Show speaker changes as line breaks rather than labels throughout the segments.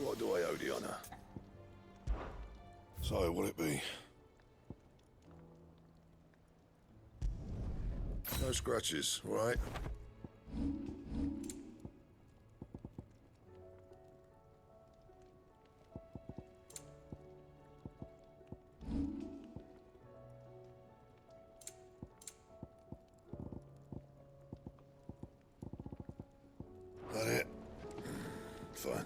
What do I owe the honor? So, what'll it be? No scratches, right? That it? Fine.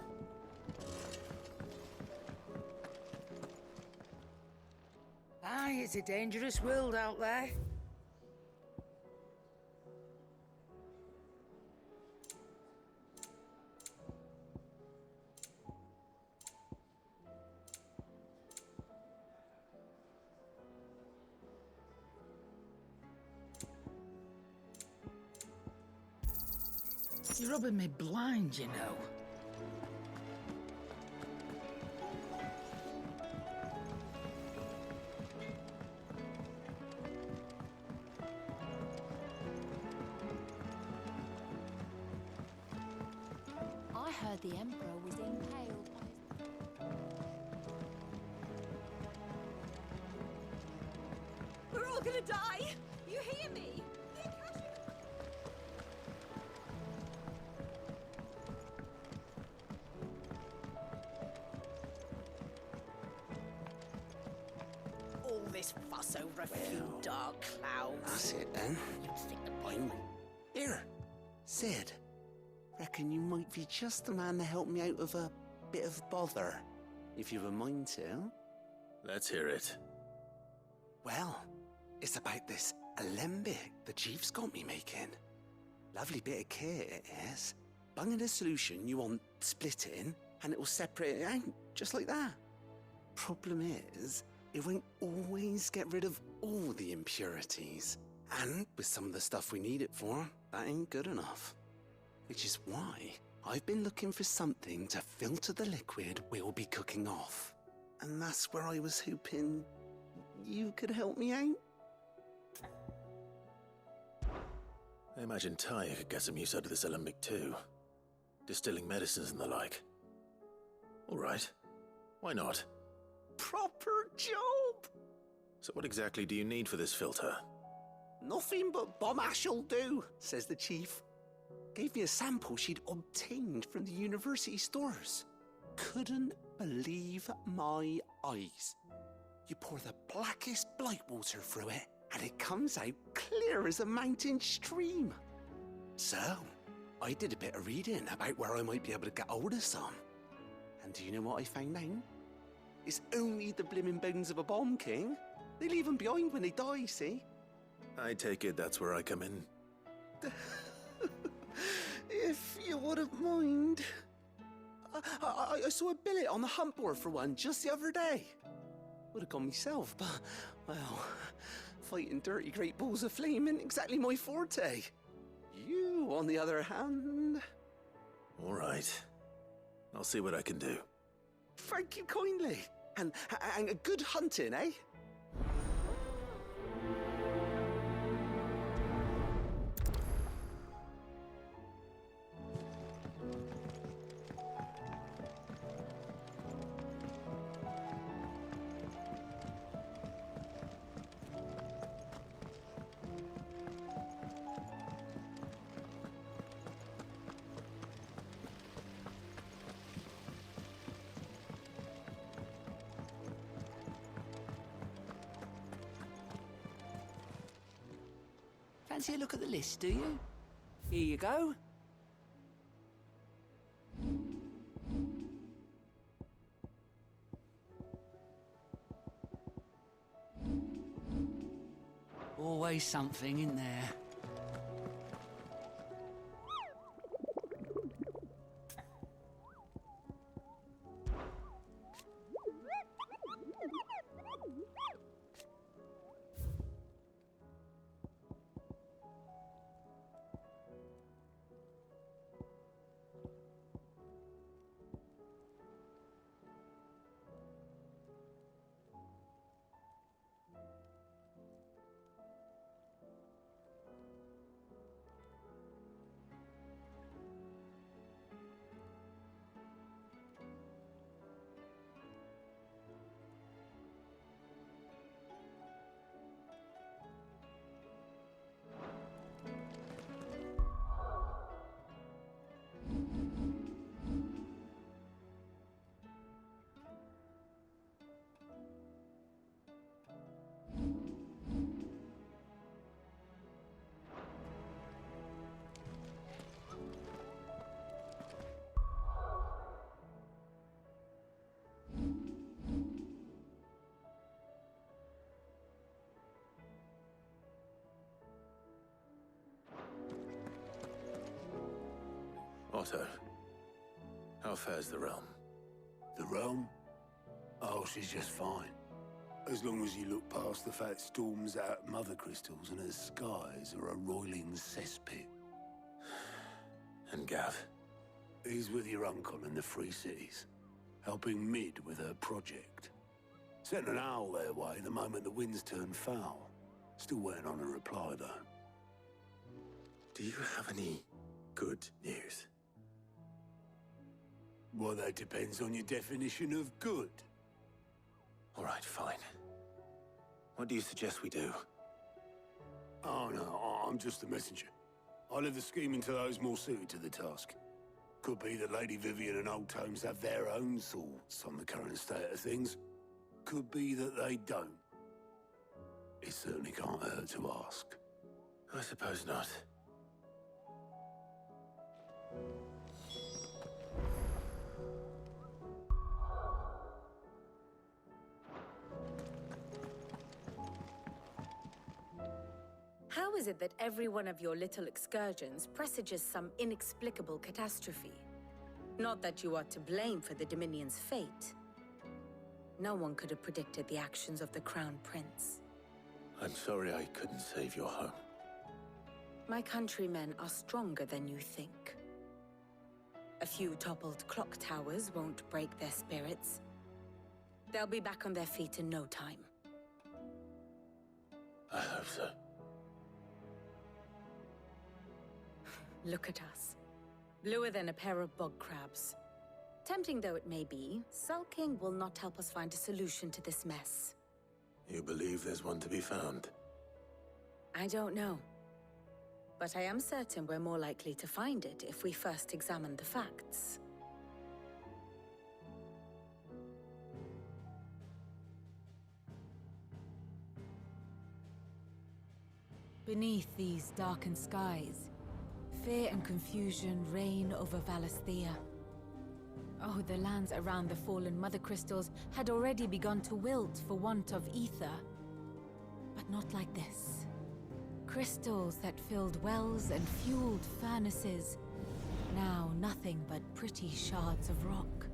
Aye, it's a dangerous world out there. You're rubbing me blind, you know.
I heard the Emperor was impaled on his...
We're all gonna die! You hear me? All this fuss over a few dark clouds.
That's it then.
You'd think the point.
Here, Sid. Reckon you might be just the man to help me out of a bit of bother, if you've a mind to.
Let's hear it.
Well, it's about this alembic the chief's got me making. Lovely bit of kit it is. Bunging a solution you want splitting, and it'll separate it out, just like that. Problem is, it won't always get rid of all the impurities. And with some of the stuff we need it for, that ain't good enough. Which is why I've been looking for something to filter the liquid we'll be cooking off. And that's where I was hoping you could help me out.
I imagine Tyre could get some use out of this alembic too. Distilling medicines and the like. All right. Why not?
Proper job!
So what exactly do you need for this filter?
Nothing but bomb ash'll do, says the chief. Gave me a sample she'd obtained from the university stores. Couldn't believe my eyes. You pour the blackest blight water through it, and it comes out clear as a mountain stream. So, I did a bit of reading about where I might be able to get hold of some. And do you know what I found out? It's only the blimmin' bones of a bomb king. They leave them behind when they die, see?
I take it that's where I come in.
If you wouldn't mind. I saw a billet on the hunt board for one just the other day. Would have gone myself, but, well, fighting dirty great balls of flame isn't exactly my forte. You, on the other hand...
All right. I'll see what I can do.
Thank you kindly. And a good hunting, eh?
Fancy a look at the list, do you? Here you go. Always something in there.
Otto, how fares the realm?
The realm? Oh, she's just fine. As long as you look past the fat storms out mother crystals and her skies are a roiling cesspit.
And Gav?
He's with your uncle in the Free Cities, helping Mid with her project. Sent an owl their way the moment the winds turned foul. Still waiting on a reply, though.
Do you have any good news?
Well, that depends on your definition of good.
All right, fine. What do you suggest we do?
Oh, no, I'm just a messenger. I leave the scheming to those more suited to the task. Could be that Lady Vivian and Old Tomes have their own thoughts on the current state of things. Could be that they don't. It certainly can't hurt to ask.
I suppose not.
How is it that every one of your little excursions presages some inexplicable catastrophe? Not that you are to blame for the Dominion's fate. No one could have predicted the actions of the Crown Prince.
I'm sorry I couldn't save your home.
My countrymen are stronger than you think. A few toppled clock towers won't break their spirits. They'll be back on their feet in no time.
I hope so.
Look at us. Bluer than a pair of bog crabs. Tempting though it may be, sulking will not help us find a solution to this mess.
You believe there's one to be found?
I don't know. But I am certain we're more likely to find it if we first examine the facts. Beneath these darkened skies, fear and confusion reign over Valisthea. Oh, the lands around the fallen Mother Crystals had already begun to wilt for want of ether. But not like this. Crystals that filled wells and fueled furnaces. Now nothing but pretty shards of rock.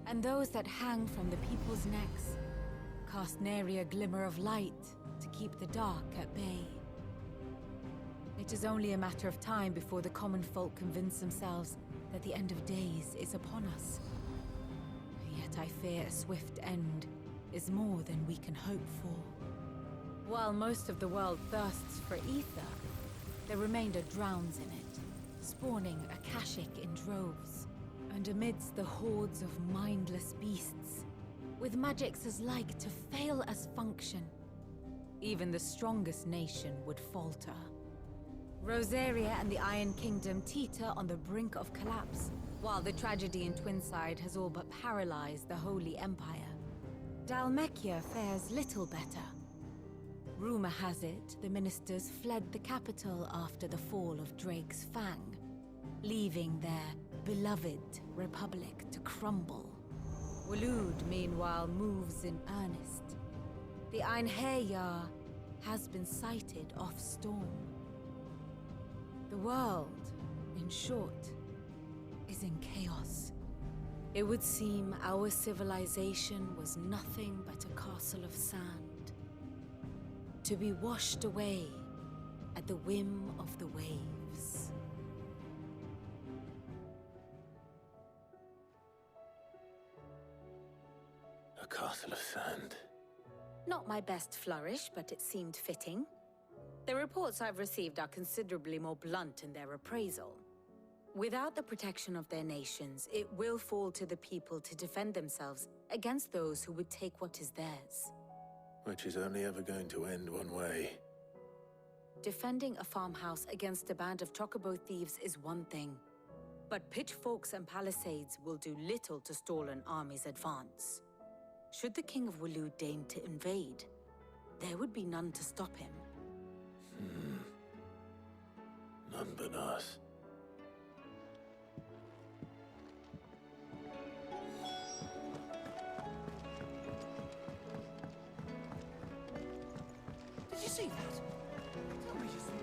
And those that hang from the people's necks cast nary a glimmer of light to keep the dark at bay. It is only a matter of time before the common folk convince themselves that the end of days is upon us. Yet I fear a swift end is more than we can hope for. While most of the world thirsts for ether, the remainder drowns in it, spawning Akashic in droves. And amidst the hordes of mindless beasts, with magics as like to fail as function, even the strongest nation would falter. Rosaria and the Iron Kingdom teeter on the brink of collapse, while the tragedy in Twinside has all but paralyzed the Holy Empire. Dhalmekia fares little better. Rumor has it the ministers fled the capital after the fall of Drake's Fang, leaving their beloved republic to crumble. Waloed, meanwhile, moves in earnest. The Einherjar has been sighted off-storm. The world, in short, is in chaos. It would seem our civilization was nothing but a castle of sand, to be washed away at the whim of the waves.
A castle of sand.
Not my best flourish, but it seemed fitting. The reports I've received are considerably more blunt in their appraisal. Without the protection of their nations, it will fall to the people to defend themselves against those who would take what is theirs.
Which is only ever going to end one way.
Defending a farmhouse against a band of chocobo thieves is one thing, but pitchforks and palisades will do little to stall an army's advance. Should the King of Waloed deign to invade, there would be none to stop him.
None but us.
Did you see that? Tell me you saw it.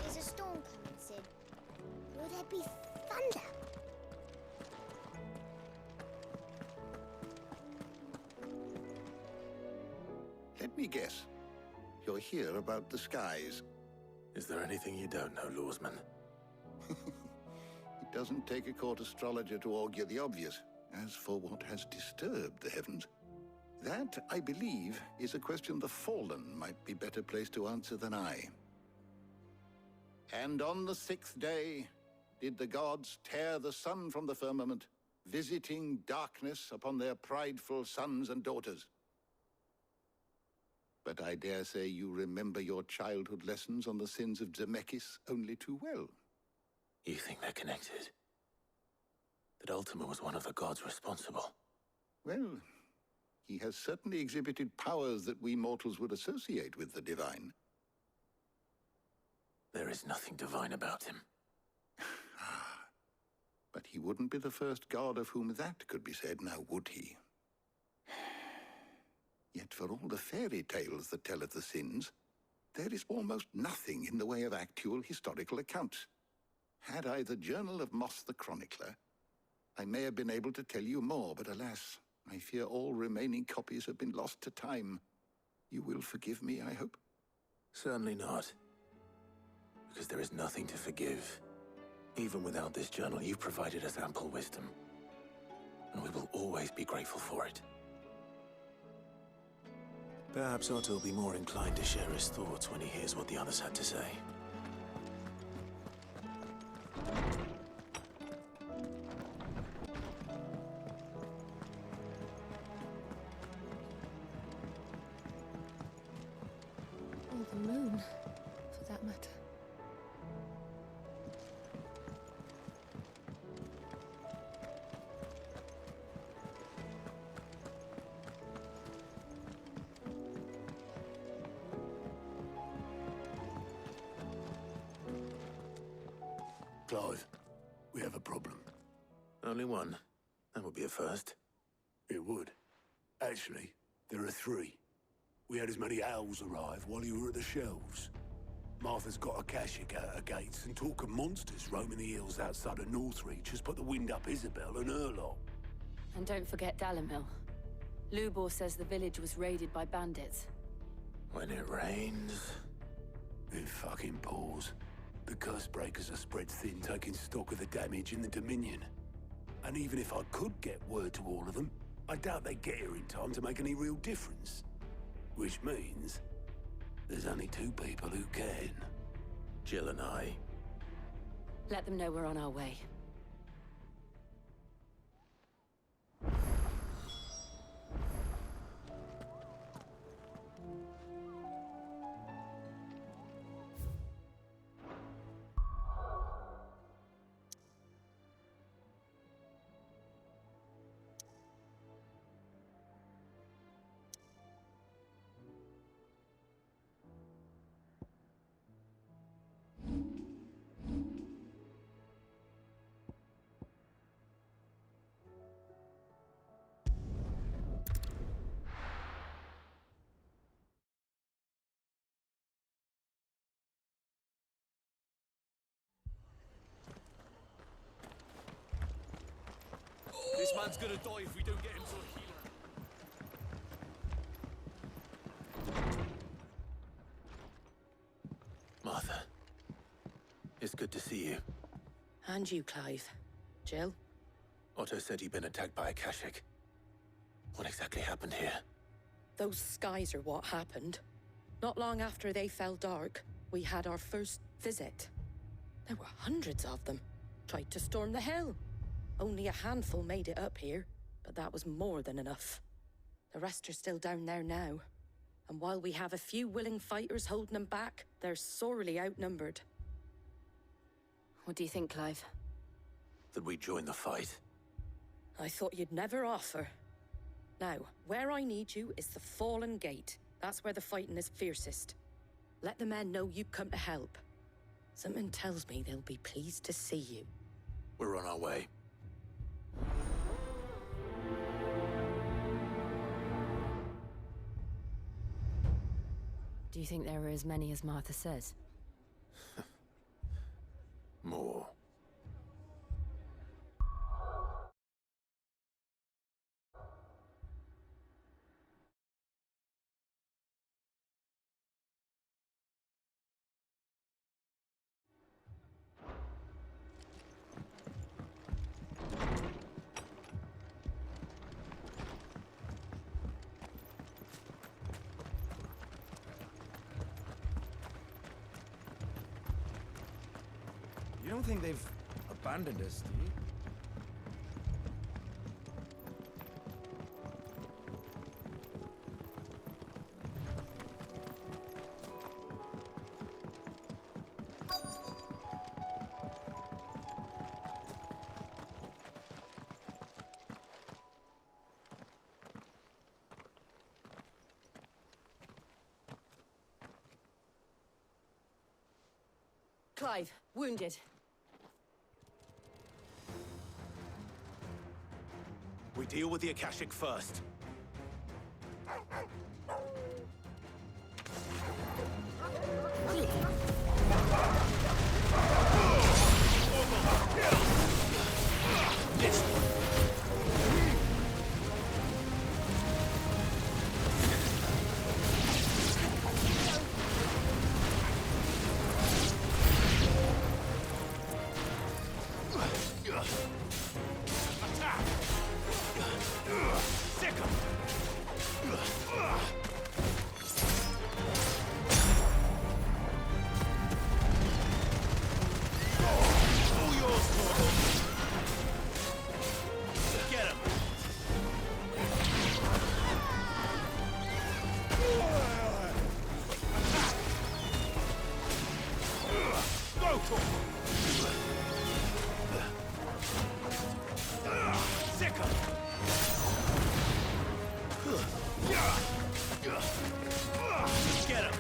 There's a storm coming, Sid. Will there be thunder?
Let me guess. You're here about the skies.
Is there anything you don't know, Lawsman?
It doesn't take a court astrologer to augur the obvious. As for what has disturbed the heavens, that, I believe, is a question the Fallen might be better placed to answer than I. And on the 6th day did the gods tear the sun from the firmament, visiting darkness upon their prideful sons and daughters. But I dare say you remember your childhood lessons on the sins of Zemeckis only too well.
You think they're connected? That Ultima was one of the gods responsible?
Well, he has certainly exhibited powers that we mortals would associate with the divine.
There is nothing divine about him.
But he wouldn't be the first god of whom that could be said, now would he? Yet for all the fairy tales that tell of the sins, there is almost nothing in the way of actual historical accounts. Had I the Journal of Moss the Chronicler, I may have been able to tell you more, but alas, I fear all remaining copies have been lost to time. You will forgive me, I hope?
Certainly not. Because there is nothing to forgive. Even without this journal, you've provided us ample wisdom. And we will always be grateful for it. Perhaps Otto will be more inclined to share his thoughts when he hears what the others had to say.
Or the moon, for that matter.
Clive, we have a problem.
Only one. That would be a first.
It would. Actually, there are three. We had as many owls arrive while you were at the shelves. Martha's got a Akashic out of gates, and talk of monsters roaming the hills outside of Northreach has put the wind up Isabel and her lot.
And don't forget Dalimil. Lubor says the village was raided by bandits.
When it rains...
It fucking pours. The curse breakers are spread thin, taking stock of the damage in the Dominion. And even if I could get word to all of them, I doubt they'd get here in time to make any real difference. Which means there's only two people who can.
Jill and I.
Let them know we're on our way.
This man's gonna die if we don't get him to a healer.
Martha. It's good to see you.
And you, Clive. Jill?
Otto said you'd been attacked by Akashic. What exactly happened here?
Those skies are what happened. Not long after they fell dark, we had our first visit. There were hundreds of them. Tried to storm the hill. Only a handful made it up here, but that was more than enough. The rest are still down there now. And while we have a few willing fighters holding them back, they're sorely outnumbered.
What do you think, Clive?
That we join the fight?
I thought you'd never offer. Now, where I need you is the Fallen Gate. That's where the fighting is fiercest. Let the men know you've come to help. Something tells me they'll be pleased to see you.
We're on our way.
Do you think there are as many as Martha says?
More.
You don't think they've abandoned us, do you?
Clive, wounded.
We deal with the Akashic first. Attack! Sick 'em! All yours, Torgal! Get him! Go, Torgal! Sick 'em! Get him!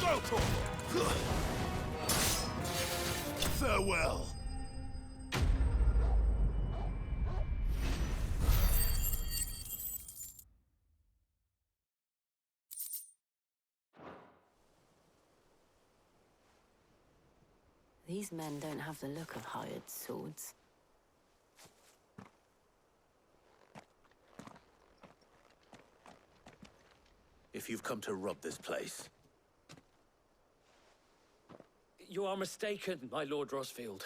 Go, Torgal! Farewell!
These men don't have the look of hired swords.
If you've come to rob this place,
You are mistaken, my Lord Rosfield.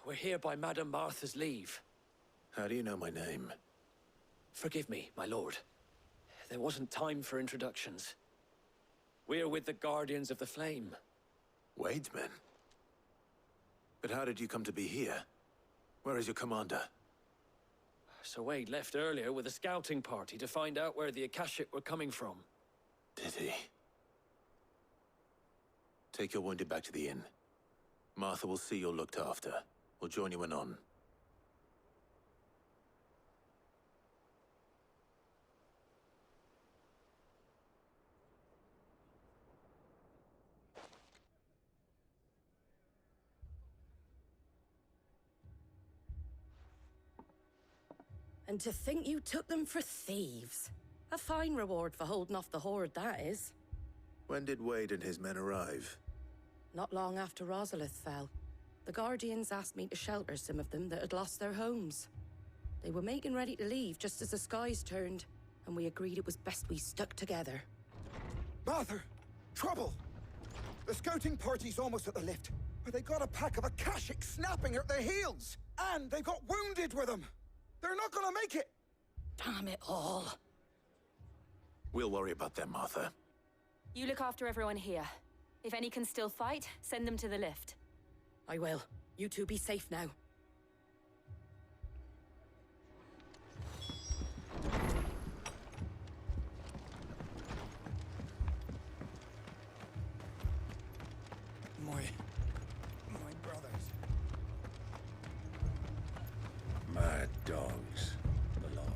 We're here by Madame Martha's leave.
how do you know my name?
Forgive me, my lord. There wasn't time for introductions. We're with the Guardians of the Flame.
Wade's men? But how did you come to be here? Where is your commander?
Sir Wade left earlier with a scouting party to find out where the Akashic were coming from.
Did he? Take your wounded back to the inn. Martha will see you're looked after. We'll join you anon.
And to think you took them for thieves. A fine reward for holding off the horde, that is.
When did Wade and his men arrive?
Not long after Rosalith fell, the Guardians asked me to shelter some of them that had lost their homes. They were making ready to leave just as the skies turned, and we agreed it was best we stuck together.
Martha! Trouble! The scouting party's almost at the lift, but they got a pack of Akashic snapping at their heels! And they've got wounded with them! They're not gonna make it!
Damn it all.
We'll worry about them, Martha.
You look after everyone here. If any can still fight, send them to the lift.
I will. You two be safe now.
My brothers.
Mad dogs. The lot of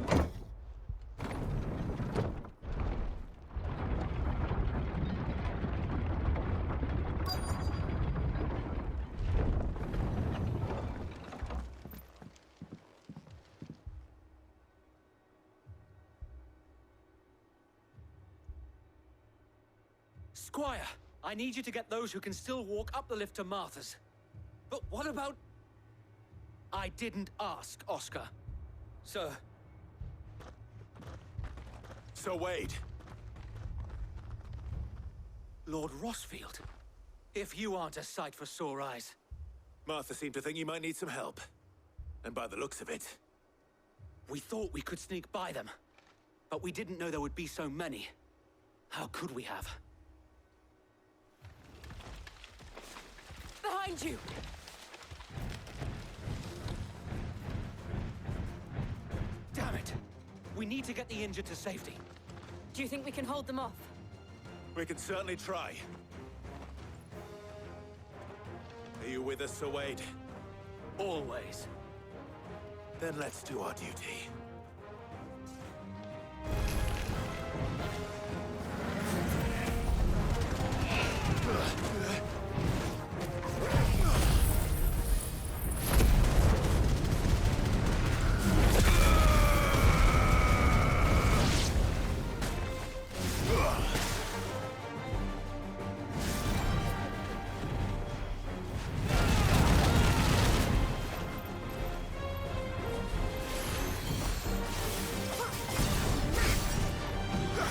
them.
Squire, I need you to get those who can still walk up the lift to Martha's. But what about... I didn't ask, Oscar. Sir.
Sir Wade!
Lord Rosfield. If you aren't a sight for sore eyes.
Martha seemed to think you might need some help. And by the looks of it...
We thought we could sneak by them. But we didn't know there would be so many. How could we have?
Behind you!
Damn it! We need to get the injured to safety.
Do you think we can hold them off?
We can certainly try. Are you with us, Sir Wade?
Always.
Then let's do our duty.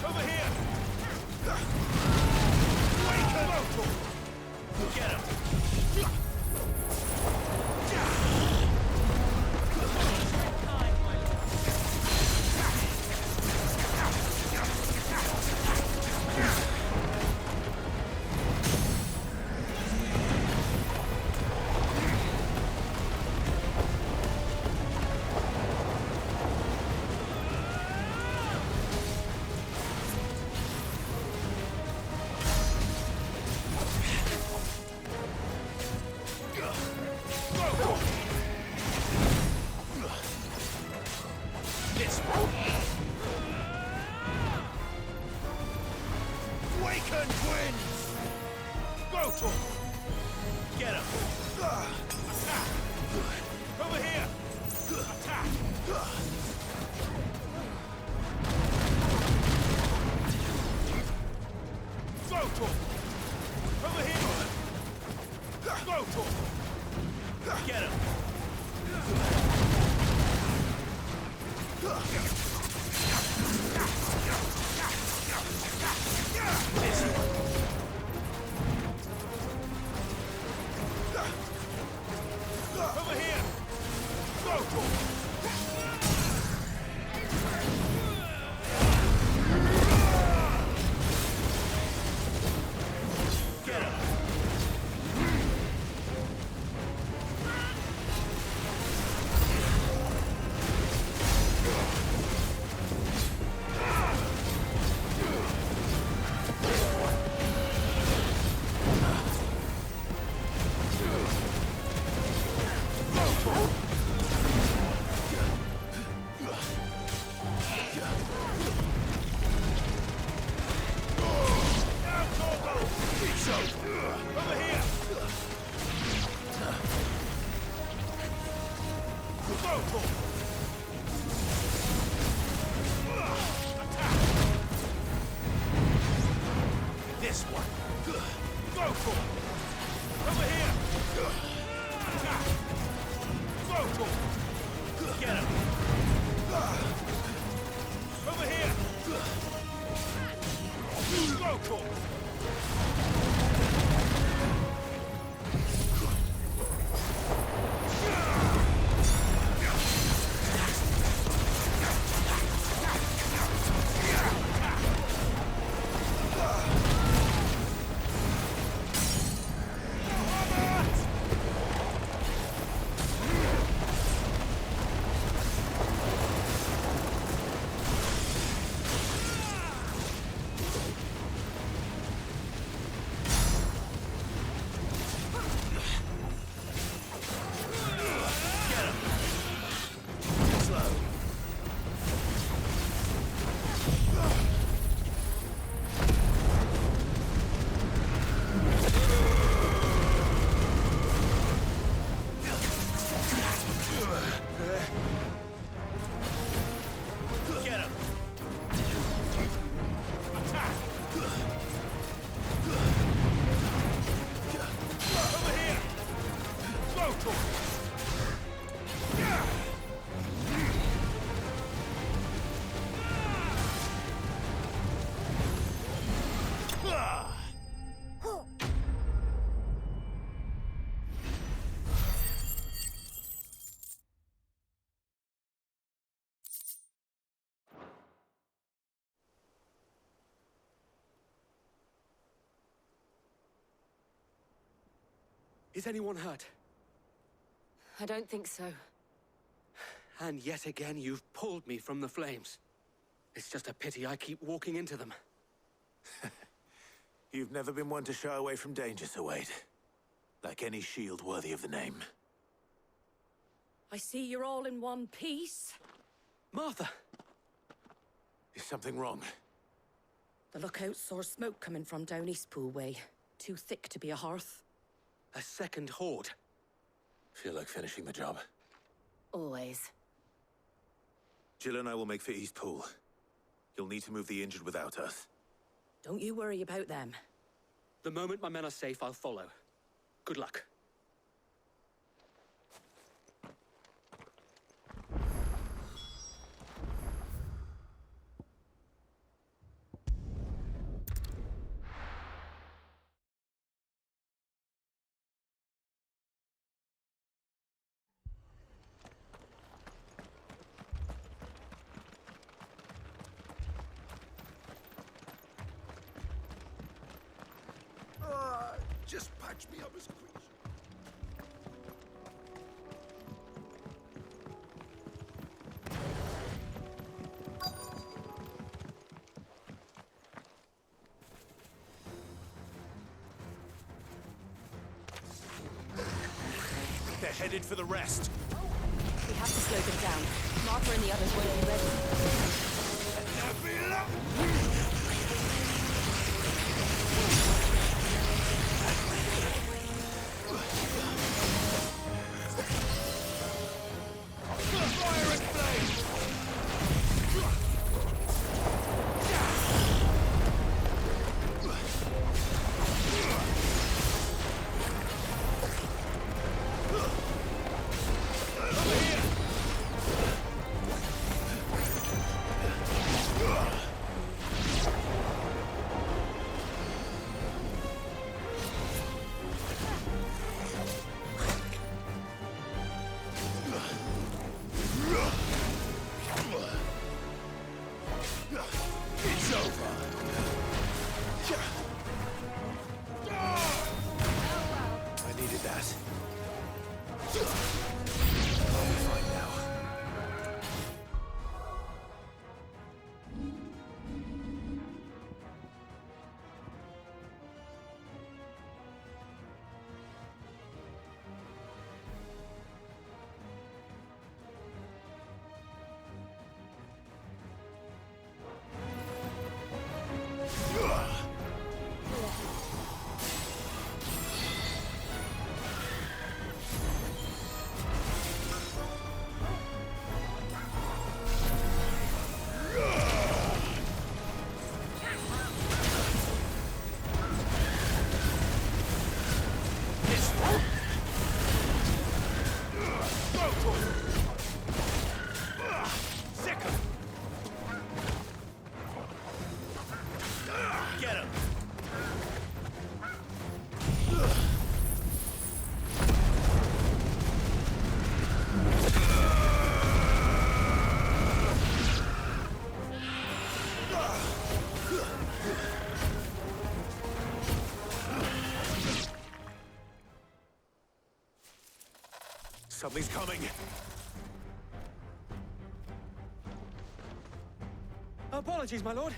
Over here! Wake him up!
to him! Get him! Attack! Over here! Attack! Go to him! Over here! Go to him! Get him! This one. Over here! Go to him! Get him! This one. Go for it. Over here. Attack. Go for it. Get him. Over here. Go for it.
Is anyone hurt?
I don't think so.
And yet again, you've pulled me from the flames. It's just a pity I keep walking into them.
You've never been one to shy away from danger, Sir Wade. Like any shield worthy of the name.
I see you're all in one piece.
Martha!
Is something wrong?
The lookout saw smoke coming from down Eastpool way. Too thick to be a hearth.
A second horde.
Feel like finishing the job?
Always.
Jill and I will make for Eastpool. You'll need to move the injured without us.
Don't you worry about them.
The moment my men are safe, I'll follow. Good luck.
Just patch me up as quick.
They're headed for the rest.
We have to slow them down. Martha and the others won't be ready.
Something's coming.
Apologies, my lord.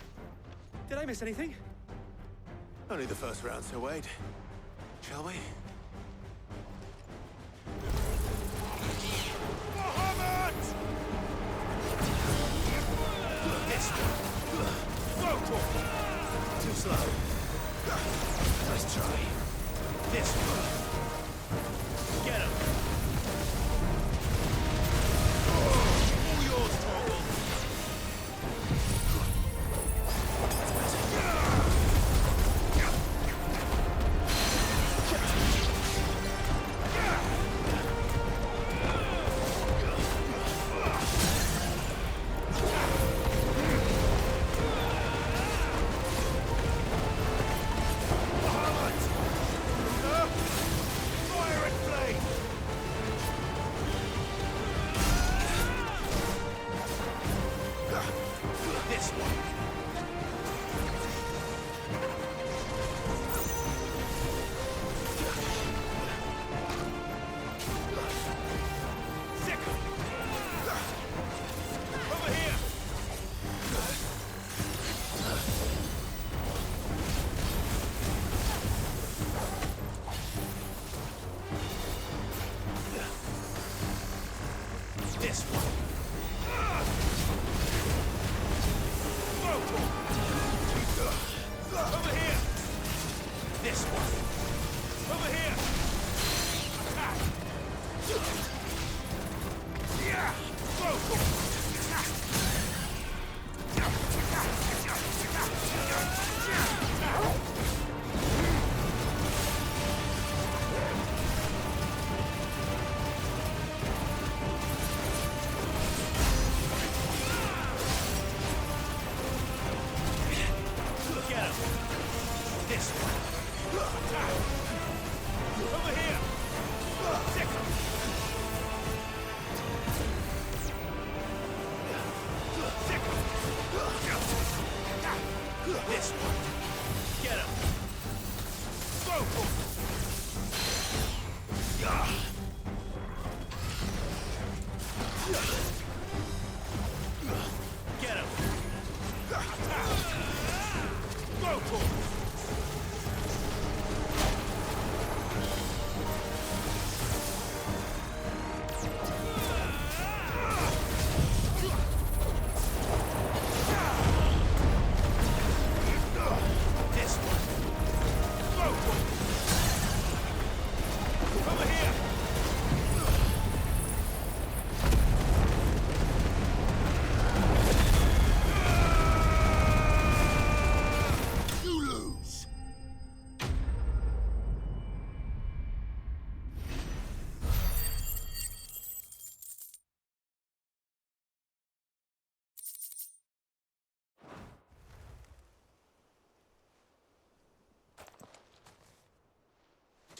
Did I miss anything?
Only the first round, Sir Wade. Shall we? Muhammad! This one. Too slow. Nice try. This one. Get him. All yours, Torgal.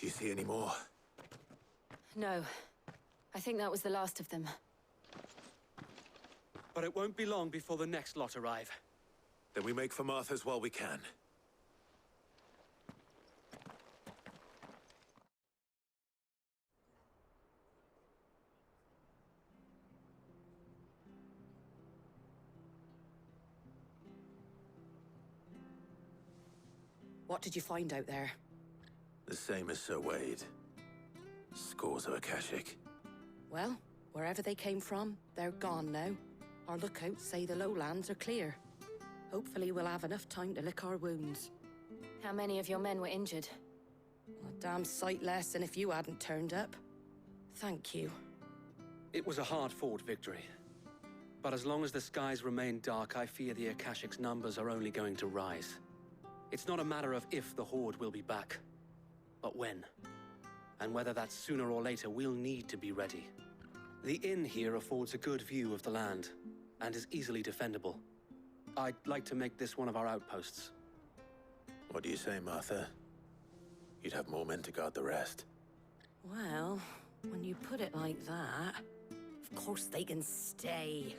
Do you see any more?
No. I think that was the last of them.
But it won't be long before the next lot arrive.
Then we make for Martha's while we can.
What did you find out there?
The same as Sir Wade. Scores of Akashic.
Well, wherever they came from, they're gone now. Our lookouts say the lowlands are clear. Hopefully we'll have enough time to lick our wounds.
How many of your men were injured?
A damn sight less than if you hadn't turned up. Thank you.
It was a hard-fought victory. But as long as the skies remain dark, I fear the Akashic's numbers are only going to rise. It's not a matter of if the Horde will be back, but when. And whether that's sooner or later, we'll need to be ready. The inn here affords a good view of the land, and is easily defendable. I'd like to make this one of our outposts.
What do you say, Martha? You'd have more men to guard the rest.
Well, when you put it like that, of course they can stay.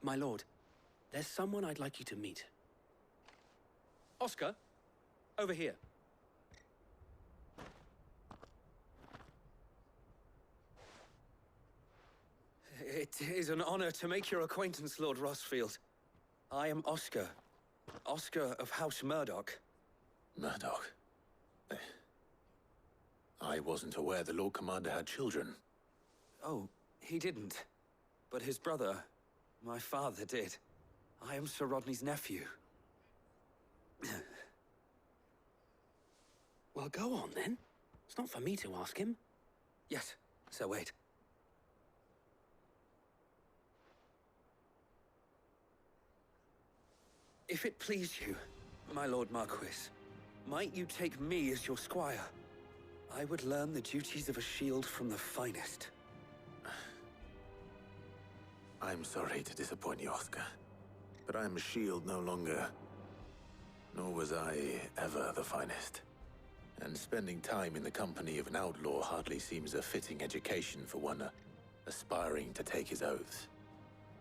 My lord, there's someone I'd like you to meet. Oscar, over here. It is an honor to make your acquaintance, Lord Rosfield. I am Oscar. Oscar of House Murdoch.
Murdoch? I wasn't aware the Lord Commander had children.
Oh, he didn't. But his brother, my father, did. I am Sir Rodney's nephew. Well, go on, then. It's not for me to ask him. Yes, so wait. If it please you, my Lord Marquis, might you take me as your squire? I would learn the duties of a shield from the finest.
I'm sorry to disappoint you, Oscar, but I'm a shield no longer. Nor was I ever the finest. And spending time in the company of an outlaw hardly seems a fitting education for one aspiring to take his oaths.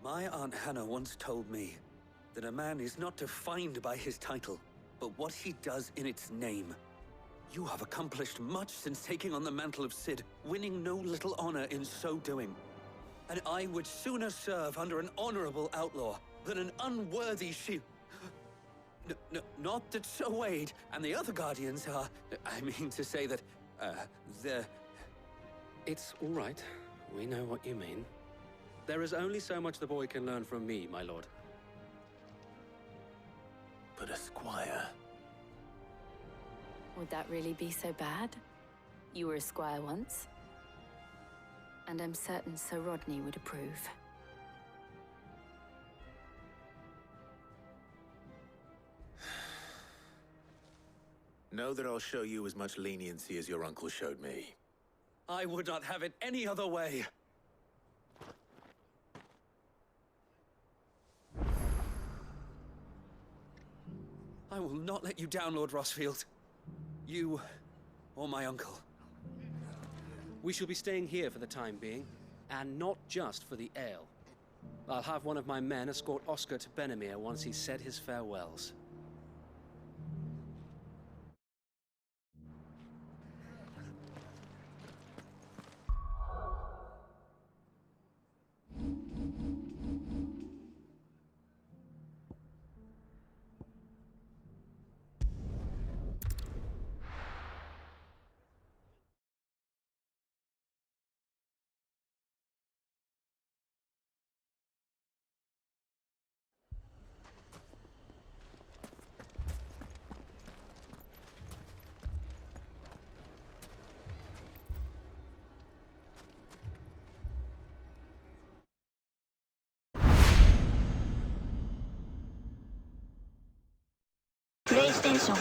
My Aunt Hannah once told me that a man is not defined by his title, but what he does in its name. You have accomplished much since taking on the mantle of Cid, winning no little honor in so doing. And I would sooner serve under an honorable outlaw than an unworthy shield. Not that Sir Wade and the other Guardians are... I mean to say that, they're... It's all right. We know what you mean. There is only so much the boy can learn from me, my lord.
But a squire...
Would that really be so bad? You were a squire once. And I'm certain Sir Rodney would approve.
Know that I'll show you as much leniency as your uncle showed me.
I would not have it any other way. I will not let you down, Lord Rosfield. You, or my uncle. We shall be staying here for the time being, and not just for the ale. I'll have one of my men escort Oscar to Benimir once he's said his farewells.
PlayStation